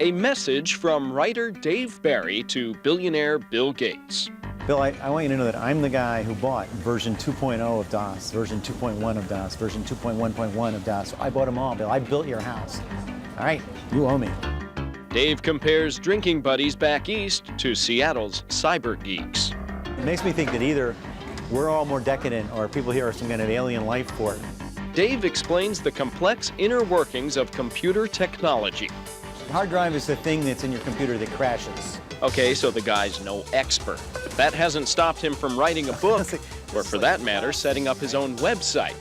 A message from writer Dave Barry to billionaire Bill Gates. Bill, I want you to know that I'm the guy who bought version 2.0 of DOS, version 2.1 of DOS, version 2.1.1 of DOS. I bought them all, Bill. I built your house. All right, you owe me. Dave compares drinking buddies back east to Seattle's cyber geeks. It makes me think that either we're all more decadent or people here are some kind of alien life form. Dave explains the complex inner workings of computer technology. The hard drive is the thing that's in your computer that crashes. Okay, so the guy's no expert. But that hasn't stopped him from writing a book, or for that matter, setting up his own website.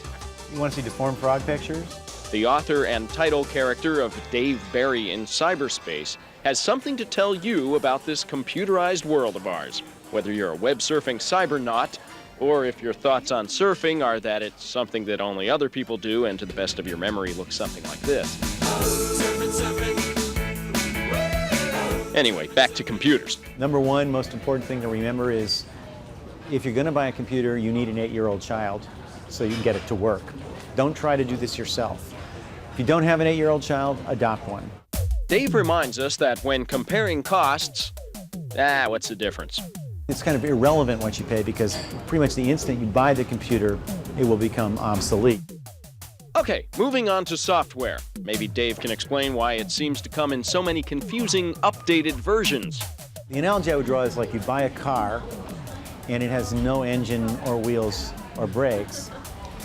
You want to see deformed frog pictures? The author and title character of Dave Barry in Cyberspace has something to tell you about this computerized world of ours. Whether you're a web surfing cybernaut, or if your thoughts on surfing are that it's something that only other people do and to the best of your memory looks something like this. Anyway, back to computers. Number one most important thing to remember is if you're going to buy a computer, you need an 8-year-old child so you can get it to work. Don't try to do this yourself. If you don't have an 8-year-old child, adopt one. Dave reminds us that when comparing costs, what's the difference? It's kind of irrelevant what you pay because pretty much the instant you buy the computer, it will become obsolete. Okay, moving on to software. Maybe Dave can explain why it seems to come in so many confusing, updated versions. The analogy I would draw is like you buy a car and it has no engine or wheels or brakes,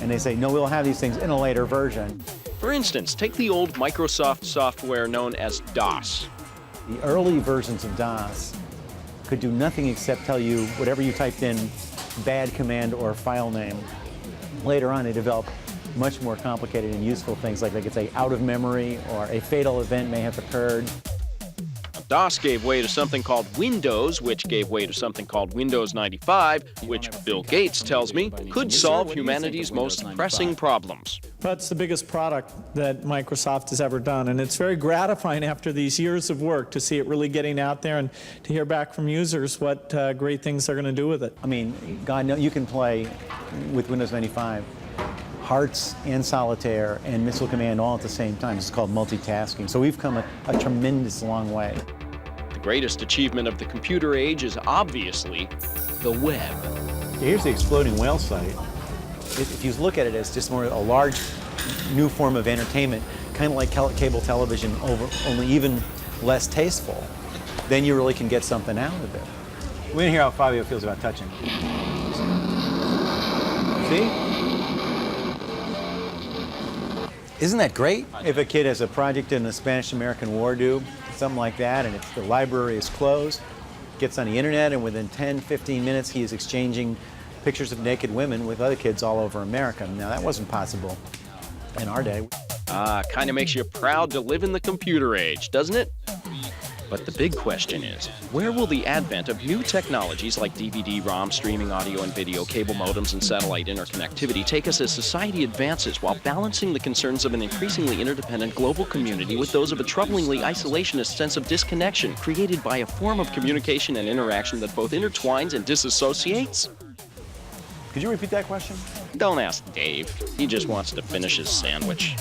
and they say, no, we'll have these things in a later version. For instance, take the old Microsoft software known as DOS. The early versions of DOS could do nothing except tell you whatever you typed in, bad command or file name. Later on, they developed much more complicated and useful things like they could say out of memory or a fatal event may have occurred. DOS gave way to something called Windows, which gave way to something called Windows 95, which Bill Gates tells me could solve humanity's most pressing problems. That's the biggest product that Microsoft has ever done, and it's very gratifying after these years of work to see it really getting out there and to hear back from users what great things they're going to do with it. I mean, God knows you can play with Windows 95 Hearts and Solitaire and Missile Command all at the same time. It's called multitasking. So we've come a tremendous long way. The greatest achievement of the computer age is obviously the web. Here's the exploding whale site. If you look at it as just more a large new form of entertainment, kind of like cable television, only even less tasteful, then you really can get something out of it. We're going to hear how Fabio feels about touching. See? Isn't that great? If a kid has a project in the Spanish-American War due, something like that, and the library is closed, gets on the internet, and within 10, 15 minutes, he is exchanging pictures of naked women with other kids all over America. Now, that wasn't possible in our day. Kind of makes you proud to live in the computer age, doesn't it? But the big question is, where will the advent of new technologies like DVD-ROM, streaming audio and video, cable modems, and satellite interconnectivity take us as society advances while balancing the concerns of an increasingly interdependent global community with those of a troublingly isolationist sense of disconnection created by a form of communication and interaction that both intertwines and disassociates? Could you repeat that question? Don't ask Dave. He just wants to finish his sandwich.